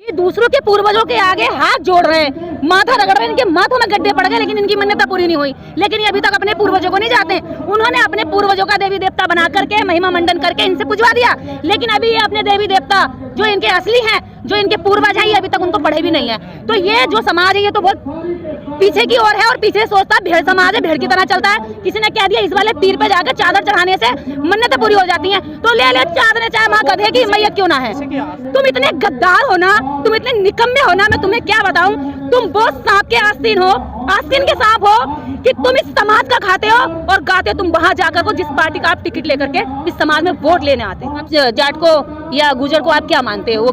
ये दूसरों के पूर्वजों के आगे हाथ जोड़ रहे हैं, माथा रगड़ रहे हैं, इनके माथों में गड्ढे पड़ गए, लेकिन इनकी मन्नतें पूरी नहीं हुई। लेकिन ये अभी तक अपने पूर्वजों को नहीं जाते। उन्होंने अपने पूर्वजों का देवी देवता बना करके महिमा मंडन करके इनसे पुजवा दिया, लेकिन अभी ये अपने देवी देवता जो इनके असली हैं, जो इनके पूर्वज हैं, ये अभी तक उनको पढ़े भी नहीं है। तो ये जो समाज है ये तो बहुत पीछे की ओर है और पीछे सोचता है भेड़ समाज है, भेड़ की तरह चलता है। किसी ने कह दिया इस वाले पीर पे जाकर चादर चढ़ाने से मन्नतें पूरी हो जाती हैं, तो ले ले चादरें, चाहे माँ गधे की मैयत क्यों ना है। तुम इतने गद्दार हो ना, तुम इतने निकम्मे हो ना, मैं तुम्हें क्या बताऊं। तुम वो सांप के आस्तीन हो, आस्तीन के सांप हो कि तुम इस समाज का खाते हो और गाते तुम वहां जाकर को जिस पार्टी का आप टिकट लेकर के इस समाज में वोट लेने आते हो। आप जाट को या गुजर को आप क्या मानते हो? वो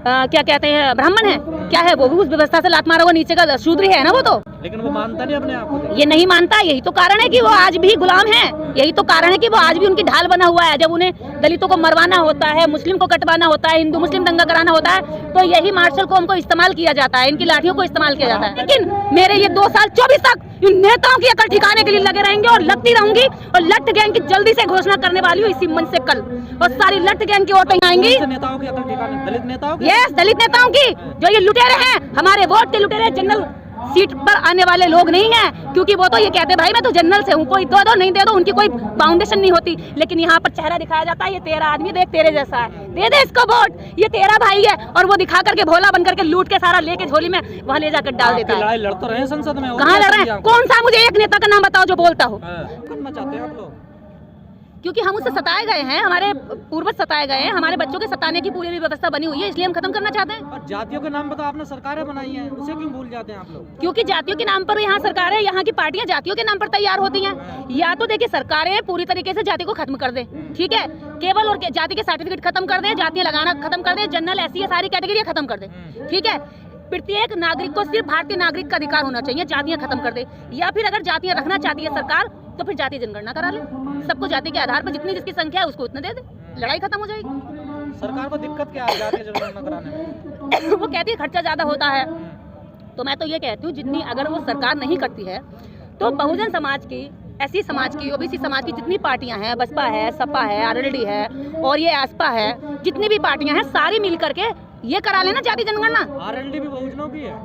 क्या कहते हैं, ब्राह्मण है क्या है? वो भी उस व्यवस्था से लात मारा हुआ नीचे का शूद्र है ना वो तो। लेकिन वो मानता नहीं अपने आप को। ये नहीं मानता, यही तो कारण है कि वो आज भी गुलाम है। यही तो कारण है कि वो आज भी उनकी ढाल बना हुआ है। जब उन्हें दलितों को मरवाना होता है, मुस्लिम को कटवाना होता है, हिंदू मुस्लिम दंगा कराना होता है, तो यही मार्शल को हमको इस्तेमाल किया जाता है, इनकी लाठियों को इस्तेमाल किया जाता है। लेकिन मेरे ये 2 साल 24 तक इन नेताओं की अकल ठिकाने के लिए लगे रहेंगे और लगती रहूंगी। और लठ गैंग की जल्दी से घोषणा करने वाली हूँ इसी मंच से कल, और सारी लठ गैंग की वोटें आएंगी। नेताओं की अकल ठिकाने, दलित नेताओं की? यस, दलित नेताओं की, जो ये लुटेरे हैं, हमारे वोट के लुटेरे, जनरल सीट पर आने वाले लोग नहीं हैं, क्योंकि वो तो ये कहते भाई मैं तो जनरल से हूँ, कोई दो दो नहीं दे दो, उनकी कोई फाउंडेशन नहीं होती। लेकिन यहाँ पर चेहरा दिखाया जाता है, ये तेरा आदमी देख तेरे जैसा है, दे दे इसको वोट, ये तेरा भाई है, और वो दिखा करके भोला बन करके लूट के सारा लेके झोली में वहाँ ले जाकर डाल देता है। लड़ाई लड़ तो रहे हैं संसद में, कहाँ लड़ रहे हैं? कौन सा मुझे एक नेता का नाम बताओ जो बोलता हो। करना चाहते हैं आप लोग? क्योंकि हम उससे सताए गए हैं, हमारे पूर्वज सताए गए हैं, हमारे बच्चों के सताने की पूरी व्यवस्था बनी हुई है, इसलिए हम खत्म करना चाहते हैं। और जातियों के नाम पर तो आपने सरकारें बनाई हैं, उसे क्यों भूल जाते हैं आप लोग? क्योंकि जातियों के नाम पर यहाँ सरकारें, यहाँ की पार्टियां जातियों के नाम पर तैयार होती हैं। या तो देखिए सरकारें पूरी तरीके से जाति को खत्म कर दें, ठीक है, केवल और जाति के सर्टिफिकेट खत्म कर दें, जातियां लगाना खत्म कर दें, जनरल एससी सारी कैटेगरी खत्म कर दें, ठीक है। प्रत्येक नागरिक को सिर्फ भारतीय नागरिक का अधिकार होना चाहिए, जातियां खत्म कर दे। या फिर अगर जातियां रखना चाहती है सरकार, तो फिर जातीय जनगणना करा ले, सबको जाति के आधार पर जितनी जिसकी संख्या है उसको उतने दे दे, लड़ाई खत्म हो जाएगी। सरकार को दिक्कत क्या है जातीय जनगणना कराने में? वो कहती है खर्चा ज्यादा होता है, तो मैं तो ये कहती हूँ जितनी अगर वो सरकार नहीं करती है तो बहुजन समाज की, एससी समाज की, ओबीसी समाज की जितनी पार्टियां हैं, बसपा है, सपा है, आरएलडी है और ये आसपा है, जितनी भी पार्टियां हैं सारी मिल करके ये करा लेना जाति जनगणना। आरएलडी भी बहुजनों की है?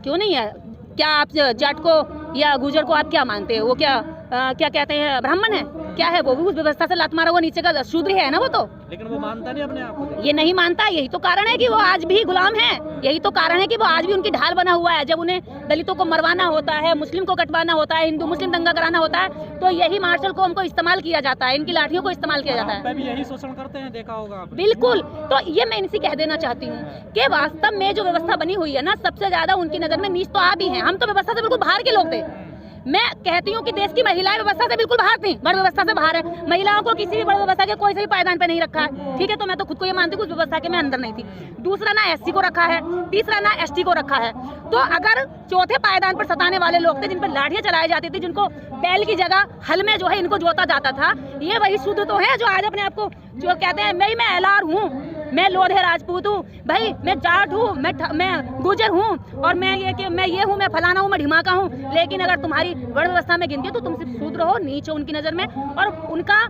क्यों नहीं है? क्या आप जाट को या गुजर को आप क्या मानते हो? वो क्या कहते हैं, ब्राह्मण है क्या है? वो भी उस व्यवस्था से लात मारा हुआ नीचे का शूद्र है ना वो तो। लेकिन वो मानता नहीं अपने आप को। ये नहीं मानता, यही तो कारण है कि वो आज भी गुलाम है। यही तो कारण है कि वो आज भी उनकी ढाल बना हुआ है। जब उन्हें दलितों को मरवाना होता है, मुस्लिम को कटवाना होता है, हिंदू मुस्लिम दंगा कराना होता है, तो यही मार्शल को हमको इस्तेमाल किया जाता है, इनकी लाठियों को इस्तेमाल किया जाता है। यही शोषण करते हैं, देखा होगा। बिल्कुल, तो ये मैं इनसे कह देना चाहती हूँ कि वास्तव में जो व्यवस्था बनी हुई है ना, सबसे ज्यादा उनकी नजर में नीच तो आप ही हैं। हम तो व्यवस्था से बिल्कुल बाहर के लोग थे। मैं कहती हूँ कि देश की महिलाएं व्यवस्था से बिल्कुल बाहर थी, बड़ व्यवस्था से बाहर है। महिलाओं को किसी भी बड़ व्यवस्था के कोई से भी पायदान पे नहीं रखा है, ठीक है। तो मैं तो खुद को ये मानती हूँ उस व्यवस्था के मैं अंदर नहीं थी। दूसरा, ना एससी को रखा है, तीसरा ना एसटी को रखा है। तो अगर चौथे पायदान पर सताने वाले लोग थे, जिन पर लाठियां चलाई जाती थी, जिनको बैल की जगह हल में जो है इनको जोता जाता था, ये वही शूद्र तो है जो आज अपने आप को जो कहते हैं मैं एलार हूँ, मैं लोधे राजपूत हूँ, भाई मैं जाट हूँ, मैं गुजर हूँ, और मैं ये हूँ, मैं फलाना हूँ, मैं ढिमाका हूँ। लेकिन अगर तुम्हारी वर्ण व्यवस्था में गिनती है तो तुम सिर्फ शूद्र हो, नीच हो उनकी नजर में, और उनका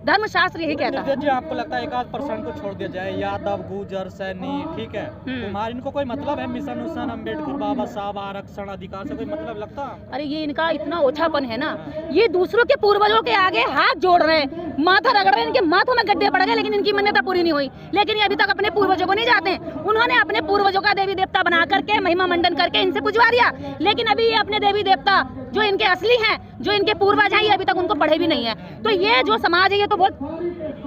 धर्मशास्त्र यही कहता है। जी, आपको लगता है 1% को छोड़ दिया जाए, यादव, गुजर, सैनी, ठीक है, तुम्हारे इनको कोई मतलब है मिशन उसन अम्बेडकर बाबा साहब आरक्षण अधिकार से कोई मतलब लगता? अरे ये इनका इतना ओछापन है ना, ये दूसरों के पूर्वजों के आगे हाथ जोड़ रहे हैं, माथा रगड़ रहे हैं, इनके माथों में गड्ढे पड़ गए, लेकिन इनकी मन्नतें पूरी नहीं हुई। लेकिन ये अभी तक अपने पूर्वजों को नहीं जाते। उन्होंने अपने पूर्वजों का देवी देवता बना करके महिमा मंडन करके इनसे पुजवा दिया, लेकिन अभी ये अपने देवी देवता जो इनके असली हैं, जो इनके पूर्वज हैं, ये अभी तक उनको पढ़े भी नहीं है। तो ये जो समाज है ये तो बहुत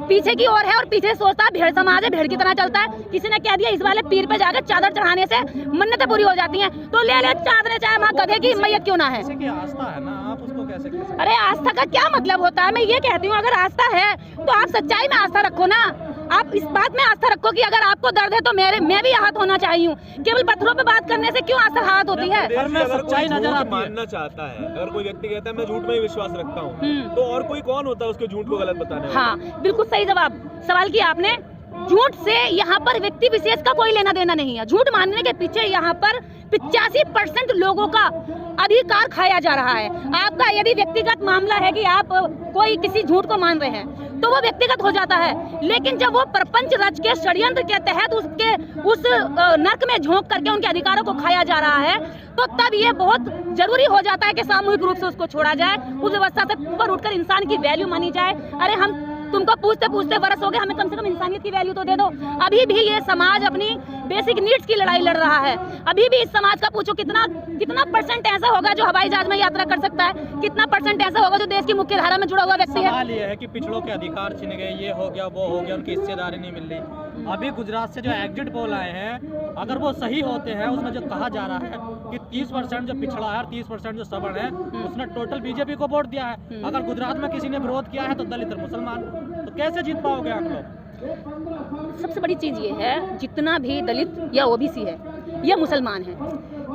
पीछे की ओर है और पीछे सोचता है भेड़ समाज है, भेड़ की तरह चलता है। किसी ने कह दिया इस वाले पीर पे जाकर चादर चढ़ाने से मन्नतें पूरी हो जाती हैं, तो ले ले चादरें, चाहे माँ गधे की मैयत क्यों ना है। आस्था है ना, आप उसको कैसे कह सकते हैं? अरे आस्था का क्या मतलब होता है? मैं ये कहती हूँ अगर आस्था है तो आप सच्चाई में आस्था रखो ना। आप इस बात में आस्था रखो कि अगर आपको दर्द है तो मैं भी आहत होना चाहिए हूँ। केवल पत्थरों पे बात करने से क्यों आस्था आहत होती है? सच्चाई नजर आती है। मानना चाहता है, अगर कोई व्यक्ति कहता है मैं झूठ में ही विश्वास रखता हूँ, तो और कोई कौन होता है उसके झूठ को गलत बताने वाला? हाँ, बिल्कुल सही सवाल किया आपने। झूठ से यहाँ पर व्यक्ति विशेष का कोई लेना देना नहीं है। झूठ मानने के पीछे यहाँ पर 85% लोगों का अधिकार खाया जा रहा है। आपका यदि व्यक्तिगत मामला है कि आप कोई किसी झूठ को मान रहे हैं, तो वो व्यक्तिगत हो जाता है। लेकिन जब वो प्रपंच रच के षड्यंत्र के तहत उस नर्क में झोंक करके उनके अधिकारों को खाया जा रहा है, तो तब ये बहुत जरूरी हो जाता है कि सामूहिक रूप से उसको छोड़ा जाए, उस व्यवस्था से ऊपर उठकर इंसान की वैल्यू मानी जाए। अरे हम तुमको पूछते पूछते वर्ष हो गए, हमें कम से कम इंसानियत की वैल्यू तो दे दो। अभी भी ये समाज अपनी बेसिक नीड्स की लड़ाई लड़ रहा है। अभी भी इस समाज का पूछो कितना परसेंट ऐसा होगा जो हवाई जहाज में यात्रा कर सकता है, कितना परसेंट ऐसा होगा जो देश की मुख्य धारा में जुड़ा हुआ व्यक्ति है। सवाल ये है कि पिछड़ों के अधिकार छिन गए, ये हो गया वो हो गया, उनकी हिस्सेदारी नहीं मिल रही। अभी गुजरात से जो एग्जिट पोल आए हैं, अगर वो सही होते हैं, उसमें जो कहा जा रहा है कि 30% जो पिछड़ा है और 30% जो सवर्ण है, उसने टोटल बीजेपी को वोट दिया है। अगर गुजरात में किसी ने विरोध किया है तो दलित और मुसलमान, तो कैसे जीत पाओगे आप लोग? सबसे बड़ी चीज ये है, जितना भी दलित या ओबीसी है या मुसलमान है,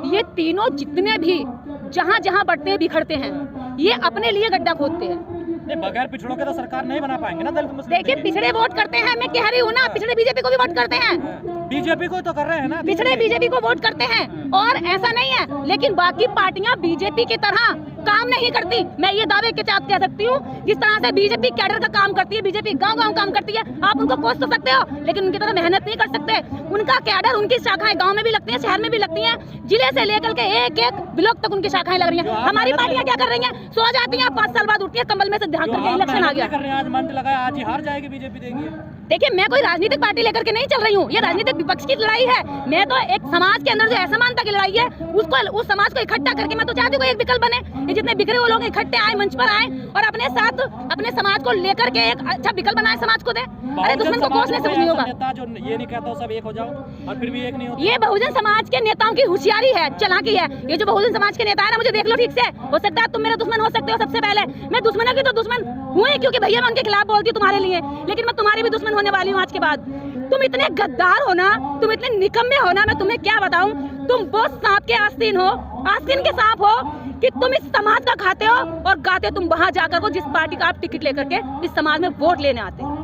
ये तीनों जितने भी जहाँ जहाँ बढ़ते हैं बिखरते हैं, ये अपने लिए गड्ढा खोदते हैं। बगैर पिछड़ों के तो सरकार नहीं बना पाएंगे ना दलित मुस्लिम। देखिए पिछड़े वोट करते हैं, मैं कह रही हूँ ना, पिछड़े बीजेपी को भी वोट करते हैं। बीजेपी को तो कर रहे हैं ना, पिछड़े बीजेपी को वोट करते हैं, और ऐसा नहीं है। लेकिन बाकी पार्टियां बीजेपी की तरह काम नहीं करती। मैं ये दावे के साथ कह सकती हूँ, जिस तरह से बीजेपी कैडर का काम करती है, बीजेपी गांव-गांव काम करती है, आप उनको कोस तो सकते हो, लेकिन उनकी तरह मेहनत नहीं कर सकते। उनका कैडर, उनकी शाखाएं गांव में भी लगती हैं, शहर में भी लगती हैं, जिले से लेकर के एक ब्लॉक तक उनकी शाखाएं लग रही हैं। हमारी पार्टियां क्या कर रही हैं? सो जाती हैं, 5 साल बाद उठती है, कंबल में से ध्यान करके इलेक्शन आ गया। आज मंत्र लगाया, आज ही हार जाएगी बीजेपी, देंगे। देखिए मैं कोई राजनीतिक पार्टी लेकर के नहीं चल रही हूँ, ये राजनीतिक विपक्ष की लड़ाई है। मैं तो एक समाज के अंदर जो असमानता की लड़ाई है, उसको, उस समाज को इकट्ठा करके, मैं तो चाहती हूँ एक विकल्प बने, ये जितने बिखरे हुए लोग इकट्ठे आए, मंच पर आए और अपने साथ अपने समाज को लेकर के एक अच्छा विकल्प बनाए, समाज को दे। अरे दुश्मन को कोसने से कुछ नहीं होगा। नेता जो ये नहीं कहता सब एक हो जाओ, और फिर भी एक नहीं होता। ये बहुजन समाज के नेताओं की होशियारी है, चालाकी है। ये जो बहुजन समाज के नेता है ना, मुझे देख लो ठीक से, हो सकता है तुम मेरे दुश्मन हो सकते हो। सबसे पहले मैं दुश्मनों की तो दुश्मन हुई, क्योंकि भैया मैं उनके खिलाफ बोलती हूँ तुम्हारे लिए, लेकिन मैं तुम्हारी भी दुश्मन होने वाली हूँ आज के बाद। तुम इतने गद्दार हो ना, तुम इतने निकम्मे हो ना, मैं तुम्हें क्या बताऊं। तुम वो सांप के आस्तीन हो, आस्तीन के सांप हो, कि तुम इस समाज का खाते हो और गाते तुम वहां जाकर को जिस पार्टी का आप टिकट लेकर के इस समाज में वोट लेने आते हो।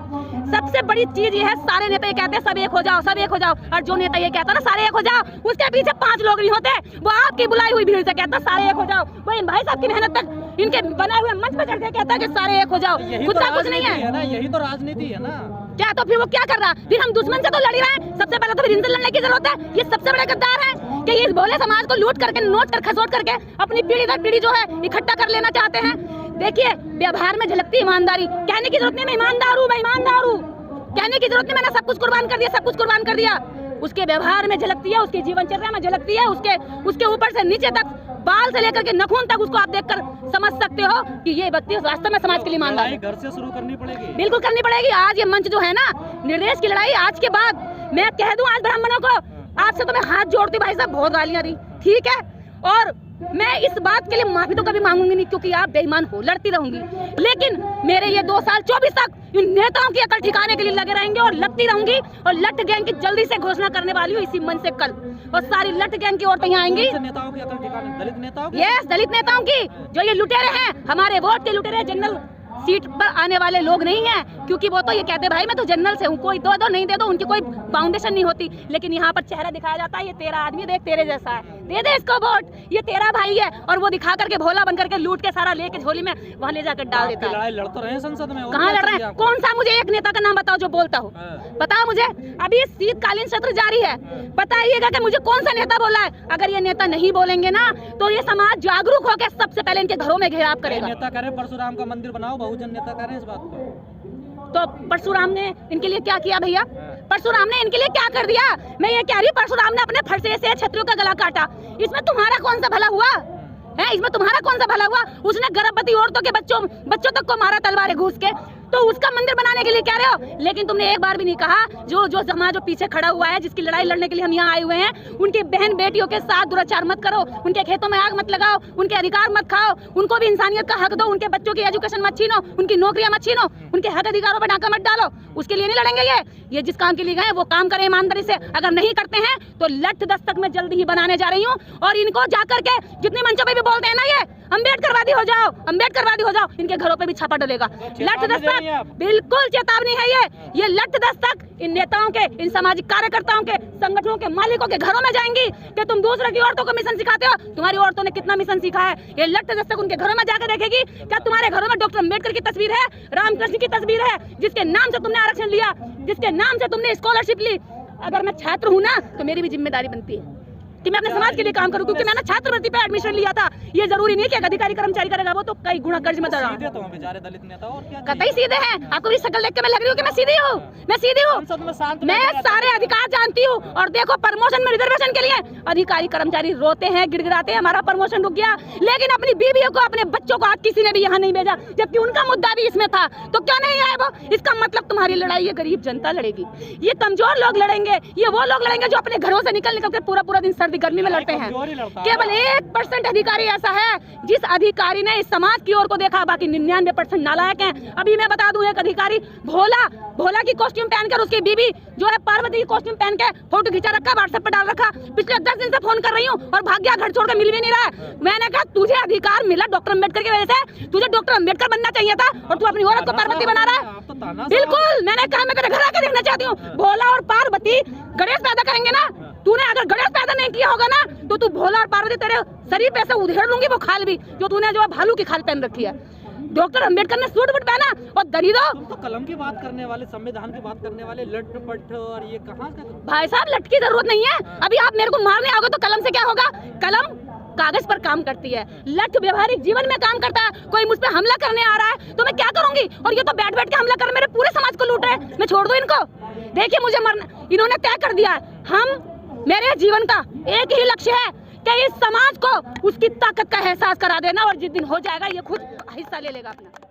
सबसे बड़ी चीज ये है, सारे नेता ये कहते हैं सब एक हो जाओ, सब एक हो जाओ, और जो नेता ये कहता है ना सारे एक हो जाओ, उसके पीछे 5 लोग नहीं होते, वो आपकी बुलाई हुई भीड़ से कहता है सारे एक हो जाओ। वो इन भाई साहब की मेहनत तक इनके बनाए हुए मंच पे चढ़ के कहता है कि सारे एक हो जाओ, खुद का कुछ नहीं है ना। यही तो राजनीति है ना। क्या? तो फिर वो क्या कर रहा? फिर हम दुश्मन से तो लड़ रहे हैं, सबसे पहले तो फिर इनसे लड़ने की जरूरत है। ये सबसे बड़े गद्दार है कि इस भोले समाज को लूट करके, नोट कर खसोट करके अपनी पीढ़ी दर पीढ़ी जो है इकट्ठा कर लेना चाहते हैं। देखिए व्यवहार में झलकती ईमानदारी, कहने की जरूरत नहीं मैं ईमानदार हूँ, मैं ईमानदार हूँ, कहने की जरूरत नहीं मैंने सब कुछ कुर्बान कर दिया, सब कुछ कुर्बान कर दिया। उसके व्यवहार में झलकती है, उसके जीवनचर्या में झलकती है, उसके ऊपर से नीचे तक, बाल से लेकर के नखून तक उसको आप देखकर समझ सकते हो कि ये व्यक्ति वास्तव में समाज के लिए ईमानदार है। घर से शुरू करनी पड़ेगी, बिल्कुल करनी पड़ेगी। आज ये मंच जो है ना, निर्देश की लड़ाई, आज के बाद मैं कह दूं आज ब्राह्मणों को, आपसे तो मैं हाथ जोड़ती भाई साहब, बहुत गालियां दी, ठीक है, और मैं इस बात के लिए माफी तो कभी मांगूंगी नहीं, क्योंकि आप बेईमान हो, लड़ती रहूंगी। लेकिन मेरे ये 2 साल 24 तक इन नेताओं की अकल ठिकाने के लिए लगे रहेंगे और लगती रहूंगी। और लट गैंग की जल्दी से घोषणा करने वाली हूँ इसी मंच से कल, और सारी लट गैंग की औरतें यहाँ आएंगी। नेताओं की अकल ठिकाने, दलित नेताओं की? यस, दलित नेताओं की, जो ये लुटेरे हैं, हमारे वोट के लुटेरे, जनरल सीट पर आने वाले लोग नहीं हैं, क्योंकि वो तो ये कहते भाई मैं तो जनरल से हूँ, कोई दो दो नहीं दे दो, उनकी कोई फाउंडेशन नहीं होती। लेकिन यहाँ पर चेहरा दिखाया जाता है, ये तेरा आदमी देख तेरे जैसा है, दे दे इसको वोट, ये तेरा भाई है, और वो दिखा करके भोला बन करके लूट के सारा लेके झोली में वहाँ ले जाकर डाल देता है। लड़ाई लड़ तो रहे हैं संसद में, कहाँ लड़ रहे हैं? कौन सा मुझे एक नेता का नाम बताओ जो बोलता हो, बताओ मुझे। अभी शीतकालीन सत्र जारी है, बताइएगा कि मुझे कौन सा नेता बोला है। अगर ये नेता नहीं बोलेंगे ना, तो ये समाज जागरूक होकर सबसे पहले इनके घरों में घेराव करेगा। नेता कह रहे परशुराम का मंदिर बनाओ, बहुजन नेता कह रहे हैं इस बात को। तो परशुराम ने इनके लिए क्या किया भैया? परशुराम ने इनके लिए क्या कर दिया? मैं ये कह रही हूँ, परशुराम ने अपने फरसे से क्षत्रियों का गला काटा, इसमें तुम्हारा कौन सा भला हुआ है? इसमें तुम्हारा कौन सा भला हुआ? उसने गर्भवती औरतों के बच्चों तक को मारा तलवारें घूस के, तो उसका मंदिर बनाने के लिए कह रहे हो। लेकिन तुमने एक बार भी नहीं कहा जो समाज जो पीछे खड़ा हुआ है, जिसकी लड़ाई लड़ने के लिए हम यहाँ आए हुए हैं, उनकी बहन बेटियों के साथ दुराचार मत करो, उनके खेतों में आग मत लगाओ, उनके अधिकार मत खाओ, उनको भी इंसानियत का हक दो, उनके बच्चों की एजुकेशन मत छीनो, उनकी नौकरियां मत छीनो, उनके हक अधिकारों पर डाका मत डालो। उसके लिए नहीं लड़ेंगे ये जिस काम के लिए गए वो काम करें ईमानदारी से। अगर नहीं करते हैं तो लठ दस्तक में जल्दी ही बनाने जा रही हूँ, और इनको जाकर के जितनी मंचों पे भी बोलते हैं ना, ये अम्बेडकरवादी हो जाओ, अम्बेडकरवादी हो जाओ, इनके घरों पे भी छापा डलेगा। लठ दस्तक, बिल्कुल चेतावनी है ये लठ दस्तक इन नेताओं के, इन सामाजिक कार्यकर्ताओं के, संगठनों के मालिकों के घरों में जाएंगी कि तुम दूसरों की औरतों को मिशन सिखाते हो, तुम्हारी औरतों ने कितना मिशन सीखा है। ये लठ दस्तक उनके घरों में जाकर देखेगी। क्या तुम्हारे घरों में डॉक्टर अम्बेडकर की तस्वीर है, रामकृष्ण की तस्वीर है, जिसके नाम से तुमने आरक्षण लिया, जिसके नाम से तुमने स्कॉलरशिप ली? अगर मैं छात्र हूँ ना तो मेरी भी जिम्मेदारी बनती है कि मैं अपने समाज के लिए काम करूं, क्योंकि मैंने छात्रवृत्ति पे एडमिशन लिया था। ये जरूरी नहीं कि एक अधिकारी कर्मचारी करेगा, वो तो कई गुना कर्ज में चढ़ा। सीधे तो हैं बेचारे दलित नेता, और क्या कतई सीधे हैं। आपको भी शक्ल देख के मैं लग रही हूँ कि मैं सीधी हूँ, मैं सीधी हूँ। मैं सारे अधिकार जानती हूँ। और देखो, प्रमोशन में रिजर्वेशन के लिए अधिकारी कर्मचारी रोते हैं, गिड़गिड़ाते हैं, हमारा प्रमोशन रुक गया, लेकिन अपनी बीवियों को, अपने बच्चों को आज किसी ने भी यहाँ नहीं भेजा, जबकि उनका मुद्दा भी इसमें था। तो क्यों नहीं आए वो? इसका मतलब तुम्हारी लड़ाई ये गरीब जनता लड़ेगी, ये कमजोर लोग लड़ेंगे, ये वो लोग लड़ेंगे जो अपने घरों से निकल के पूरा दिन सर्दी गर्मी में लड़ते हैं। केवल 1% अधिकारी ऐसा है जिस अधिकारी ने इस समाज की ओर को देखा, बाकी 99% नालायक हैं। अभी मैं बता दूं, एक अधिकारी भोला की कॉस्ट्यूम पहनकर, उसकी बीवी जो है पार्वती की कॉस्ट्यूम पहन के फोटो खींचा रखा, व्हाट्सएप पर डाल रखा। पिछले 10 दिन से फोन कर रही हूँ और भाग गया, घर छोड़ के मिल भी नहीं रहा है। मैंने कहा तुझे अधिकार मिला डॉक्टर अम्बेडकर की वजह से, तुझे डॉक्टर अम्बेडकर बनना चाहिए था और तू अपनी औरत को पार्वती बना रहा है। बिल्कुल, मैंने कहा मैं तेरे घर आके देखना चाहती हूँ। भोला और पार्वती गणेश पैदा करेंगे ना, तूने अगर गणेश पैदा नहीं किया होगा ना तो तू भोला और पार्वती तेरे शरीर पे से उधेड़ लूंगी वो खाल भी, जो तूने जो भालू की खाल पहन रखी है। डॉक्टर अम्बेडकर ने सूट बूट पहना और दलितों, तुम तो कलम की बात करने वाले, संविधान की बात करने वाले, लट पट, और ये कहाँ का? भाई साहब, लट की जरूरत नहीं है। अभी आप मेरे को मारने आओगे तो कलम से क्या होगा? कलम कागज पर काम करती है, लठ व्यवहारिक जीवन में काम करता है। कोई मुझ पे हमला करने आ रहा है तो मैं क्या करूंगी? और ये तो बैठ बैठ के हमला कर मेरे पूरे समाज को लूट रहे हैं। मैं छोड़ दूं इनको? देखिए, मुझे मरना, इन्होंने तय कर दिया है। मेरे जीवन का एक ही लक्ष्य है कि इस समाज को उसकी ताकत का एहसास करा देना, और जिस दिन हो जाएगा ये खुद हिस्सा ले लेगा अपना।